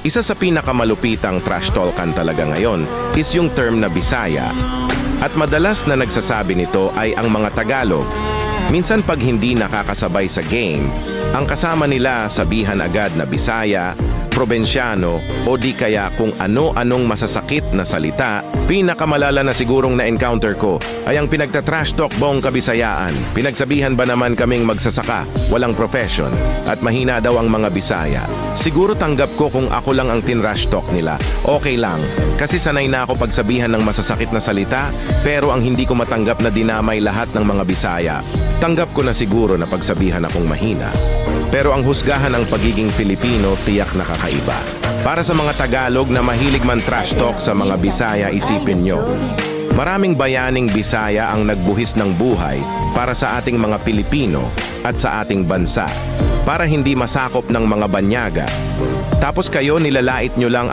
Isa sa pinakamalupitang trash talkan talaga ngayon is yung term na Bisaya. At madalas na nagsasabi nito ay ang mga Tagalog. Minsan pag hindi nakakasabay sa game, ang kasama nila sabihan agad na Bisaya, Probensyano o di kaya kung ano-anong masasakit na salita. Pinakamalala na sigurong na-encounter ko ay ang pinagta-trash talk buong Kabisayaan. Pinagsabihan ba naman kaming magsasaka, walang profession, at mahina daw ang mga Bisaya. Siguro tanggap ko kung ako lang ang tinrash talk nila. Okay lang, kasi sanay na ako pagsabihan ng masasakit na salita, pero ang hindi ko matanggap na dinamay lahat ng mga Bisaya. Tanggap ko na siguro na pagsabihan akong mahina. Pero ang husgahan ng pagiging Pilipino tiyak na kakaiba. Para sa mga Tagalog na mahilig man trash talk sa mga Bisaya, isipin nyo. Maraming bayaning Bisaya ang nagbuhis ng buhay para sa ating mga Pilipino at sa ating bansa. Para hindi masakop ng mga banyaga. Tapos kayo nilalait nyo lang